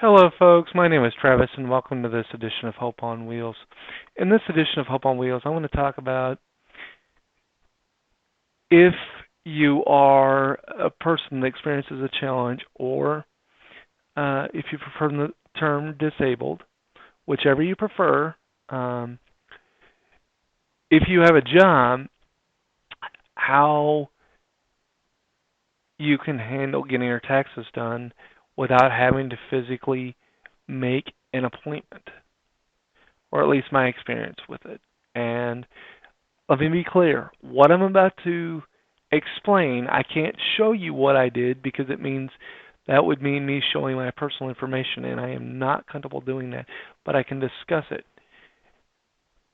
Hello, folks. My name is Travis, and welcome to this edition of Hope on Wheels. In this edition of Hope on Wheels, I want to talk about if you are a person that experiences a challenge, or if you prefer the term disabled, whichever you prefer. Um, if you have a job, how you can handle getting your taxes done without having to physically make an appointment, or at least my experience with it. And let me be clear. What I'm about to explain, I can't show you what I did because that would mean me showing my personal information, and I am not comfortable doing that, but I can discuss it.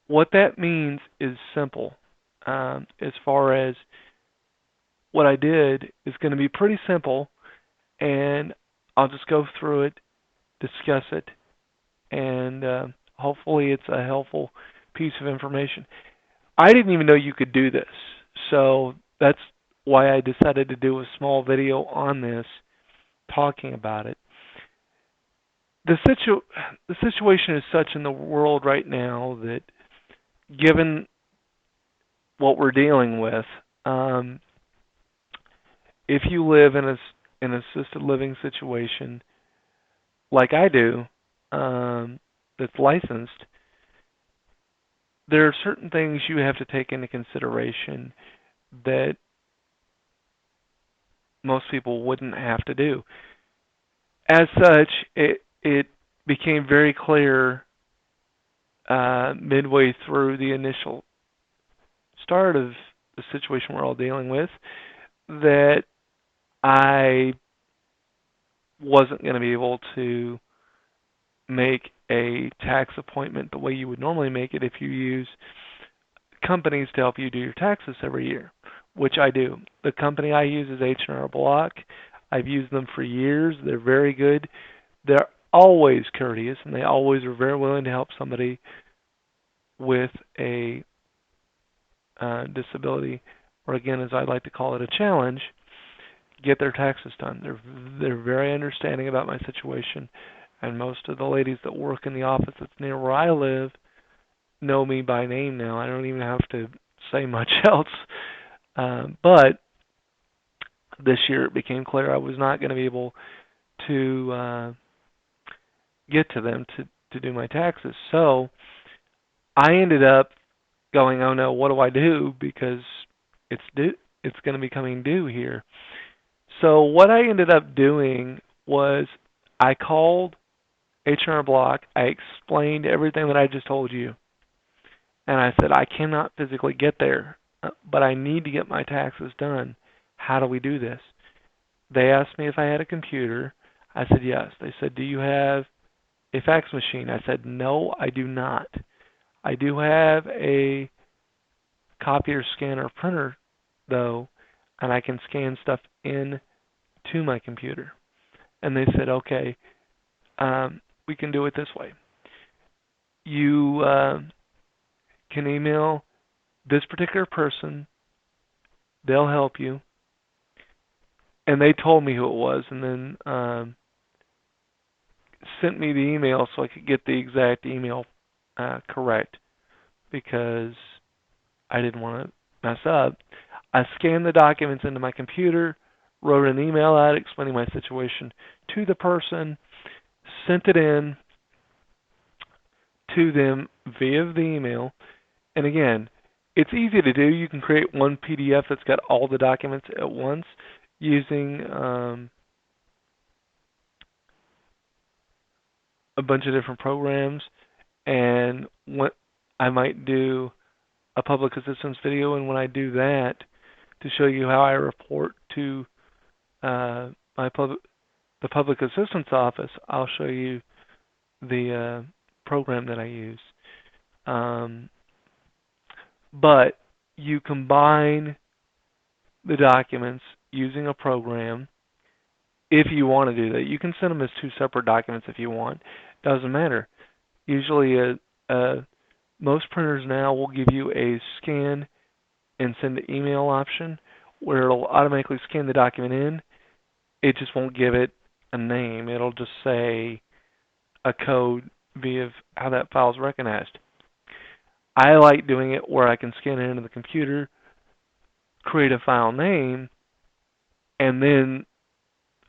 What that means is simple. As far as what I did is going to be pretty simple, and I'll just go through it, discuss it, and hopefully it's a helpful piece of information. I didn't even know you could do this. So that's why I decided to do a small video on this, talking about it. The the situation is such in the world right now that, given what we're dealing with, um, if you live in an assisted living situation like I do, that's licensed, there are certain things you have to take into consideration that most people wouldn't have to do. As such, it became very clear midway through the initial start of the situation we're all dealing with that I wasn't going to be able to make a tax appointment the way you would normally make it if you use companies to help you do your taxes every year, which I do. The company I use is H&R Block. I've used them for years. They're very good. They're always courteous, and they always are very willing to help somebody with a disability, or again, as I like to call it, a challenge, get their taxes done. They're very understanding about my situation, and most of the ladies that work in the office that's near where I live know me by name now. I don't even have to say much else. But this year it became clear I was not going to be able to get to them to do my taxes. So I ended up going, oh no, what do I do? Because it's due, it's going to be coming due here. So what I ended up doing was I called H&R Block. I explained everything that I just told you, and I said I cannot physically get there, but I need to get my taxes done. How do we do this? They asked me if I had a computer. I said yes. They said, do you have a fax machine? I said no, I do not. I do have a copier, scanner, printer, though, and I can scan stuff in to my computer. And they said, okay, we can do it this way. You can email this particular person. They'll help you. And they told me who it was, and then sent me the email so I could get the exact email correct, because I didn't want to mess up. I scanned the documents into my computer, wrote an email out explaining my situation to the person, sent it in to them via the email. And again, it's easy to do. You can create one PDF that's got all the documents at once using a bunch of different programs. And what I might do a public assistance video, and when I do that, to show you how I report to my the public assistance office, I'll show you the program that I use. Um, but you combine the documents using a program if you want to do that. You can send them as two separate documents if you want. Doesn't matter. Usually, most printers now will give you a scan and send the email option, where it'll automatically scan the document in. It just won't give it a name. It'll just say a code via how that file is recognized. I like doing it where I can scan it into the computer, create a file name, and then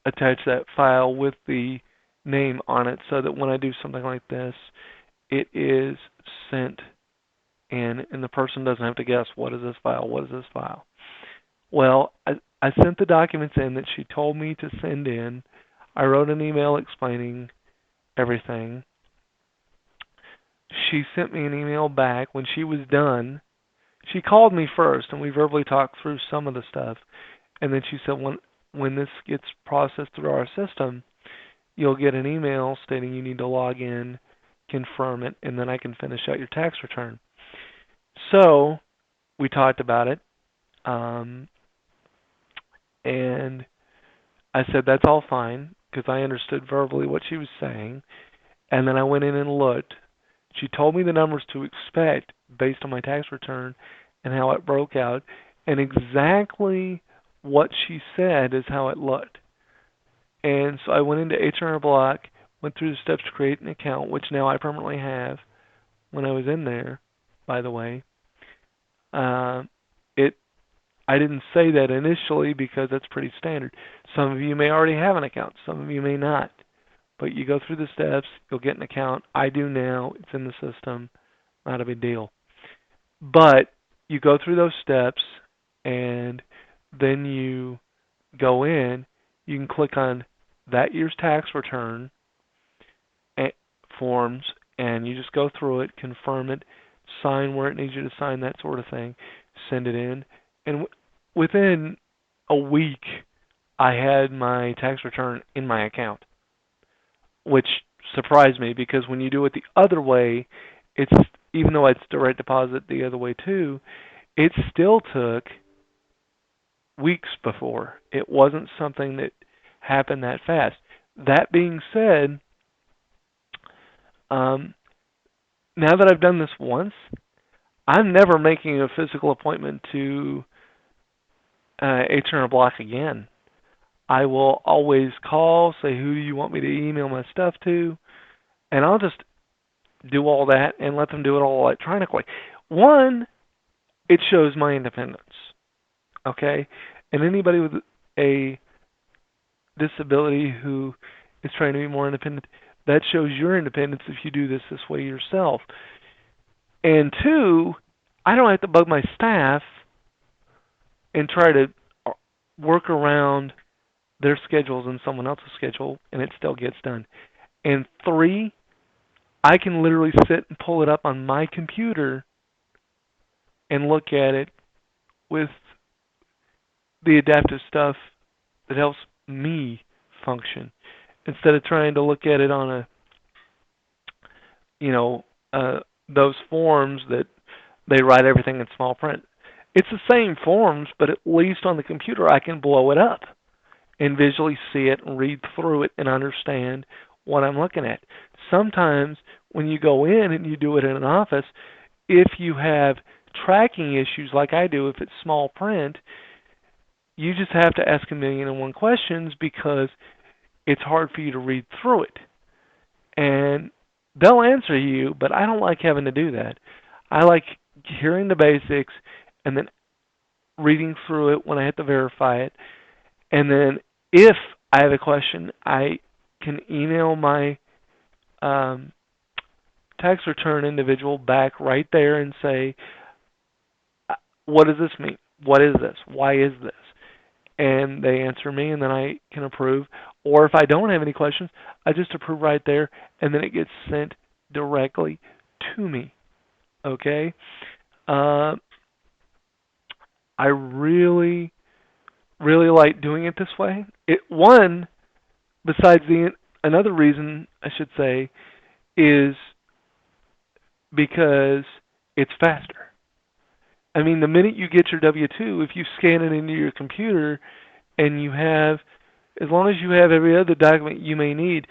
attach that file with the name on it so that when I do something like this, it is sent in and the person doesn't have to guess, what is this file, what is this file. Well, I sent the documents in that she told me to send in. I wrote an email explaining everything. She sent me an email back. When she was done, she called me first and we verbally talked through some of the stuff. And then she said, when this gets processed through our system, you'll get an email stating you need to log in, confirm it, and then I can finish out your tax return. So we talked about it, and I said that's all fine because I understood verbally what she was saying. And then I went in and looked. She told me the numbers to expect based on my tax return and how it broke out, and exactly what she said is how it looked. And so I went into H&R Block, went through the steps to create an account, which now I permanently have. When I was in there, by the way, it I didn't say that initially because that's pretty standard. Some of you may already have an account, some of you may not. But you go through the steps, you'll get an account. I do now. It's in the system. Not a big deal. But you go through those steps, and then you go in. You can click on that year's tax return forms, and you just go through it, confirm it, sign where it needs you to sign, that sort of thing, send it in. And within a week, I had my tax return in my account, which surprised me because when you do it the other way, it's even though it's direct deposit the other way too, it still took weeks before. It wasn't something that happened that fast. That being said, now that I've done this once, I'm never making a physical appointment to H&R Block again. I will always call, say who do you want me to email my stuff to, and I'll just do all that and let them do it all electronically. One, it shows my independence, okay? And anybody with a disability who is trying to be more independent, that shows your independence if you do this way yourself. And two, I don't have to bug my staff and try to work around their schedules and someone else's schedule, and it still gets done. And three, I can literally sit and pull it up on my computer and look at it with the adaptive stuff that helps me function instead of trying to look at it on a, those forms that they write everything in small print. It's the same forms, but at least on the computer I can blow it up and visually see it and read through it and understand what I'm looking at. Sometimes when you go in and you do it in an office, if you have tracking issues like I do, if it's small print, you just have to ask 1,000,001 questions because it's hard for you to read through it. And they'll answer you, but I don't like having to do that. I like hearing the basics and then reading through it when I have to verify it. And then if I have a question, I can email my tax return individual back right there and say, what does this mean? What is this? Why is this? And they answer me, and then I can approve. Or if I don't have any questions, I just approve right there, and then it gets sent directly to me. Okay? I really, really like doing it this way. Another reason I should say is because it's faster. I mean, the minute you get your W-2, if you scan it into your computer and you have, as long as you have every other document you may need,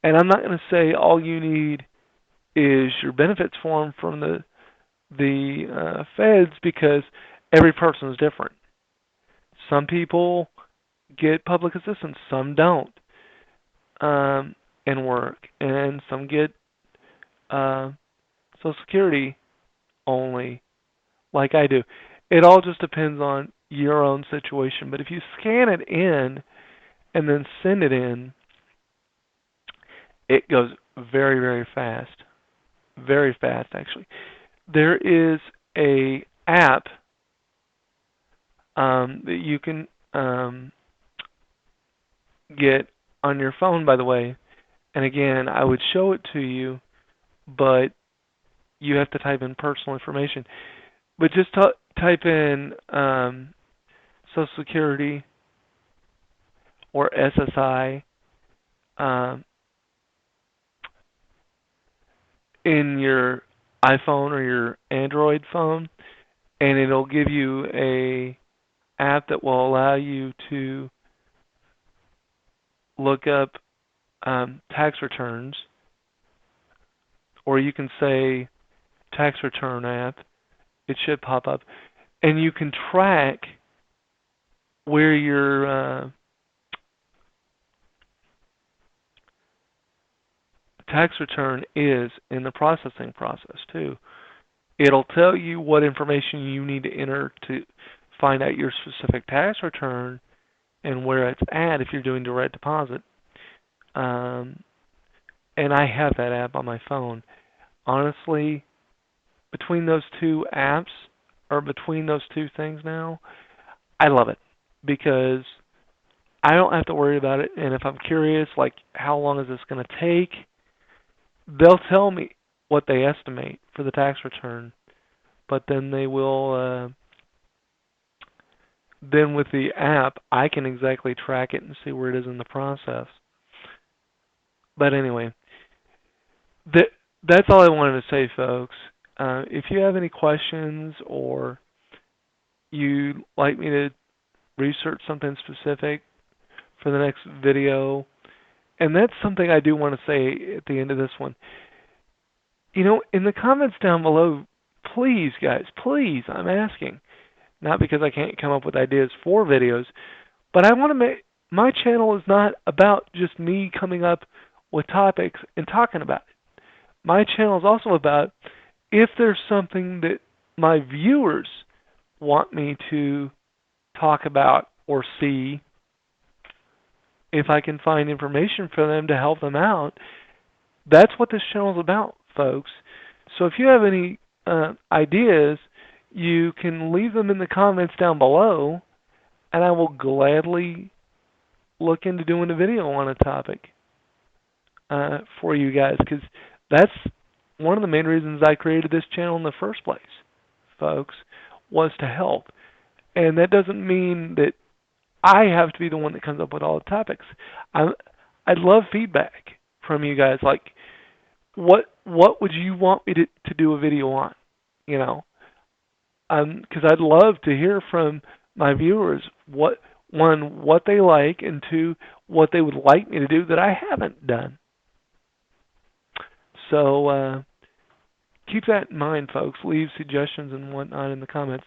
and I'm not going to say all you need is your benefits form from the feds because every person is different. Some people get public assistance, some don't. and work, and some get Social Security only, like I do. It all just depends on your own situation. But if you scan it in and then send it in, it goes very, very fast. Very fast, actually. There is a app that you can get on your phone, by the way. And again, I would show it to you, but you have to type in personal information. But just type in Social Security or SSI um, in your iPhone or your Android phone, and it'll give you a app that will allow you to look up tax returns, or you can say tax return app. It should pop up, and you can track where your tax return is in the processing process too. It'll tell you what information you need to enter to find out your specific tax return and where it's at if you're doing direct deposit. Um, and I have that app on my phone. Honestly, between those two apps, or between those two things now, I love it because I don't have to worry about it. And if I'm curious, like how long is this going to take, they'll tell me what they estimate for the tax return. But then they will, then with the app, I can exactly track it and see where it is in the process. But anyway, that that's all I wanted to say, folks. If you have any questions or you'd like me to research something specific for the next video, and that's something I do want to say at the end of this one. You know, in the comments down below, please, guys, please, I'm asking, not because I can't come up with ideas for videos, but I want to make my channel is not about just me coming up with topics and talking about it. My channel is also about if there's something that my viewers want me to talk about or see, if I can find information for them to help them out. That's what this channel is about, folks. So if you have any ideas, you can leave them in the comments down below, and I will gladly look into doing a video on a topic for you guys, because that's one of the main reasons I created this channel in the first place, folks, was to help. And that doesn't mean that I have to be the one that comes up with all the topics. I'd love feedback from you guys. Like, what would you want me to do a video on? You know, because I'd love to hear from my viewers what they like, and two, what they would like me to do that I haven't done. So keep that in mind, folks. Leave suggestions and whatnot in the comments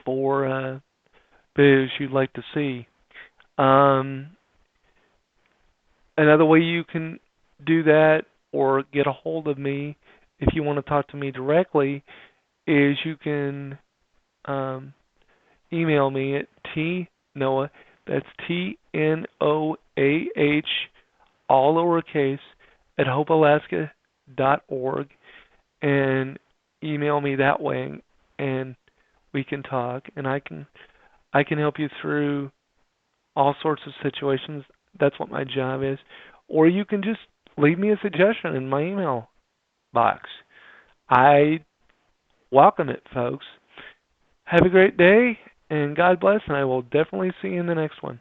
for videos you'd like to see. Another way you can do that or get a hold of me if you want to talk to me directly is you can email me at tnoah, that's TNOAH, all lowercase, at hopealaska.org, and email me that way, and we can talk, and I can help you through all sorts of situations. That's what my job is. Or you can just leave me a suggestion in my email box. I welcome it, folks. Have a great day, and God bless, and I will definitely see you in the next one.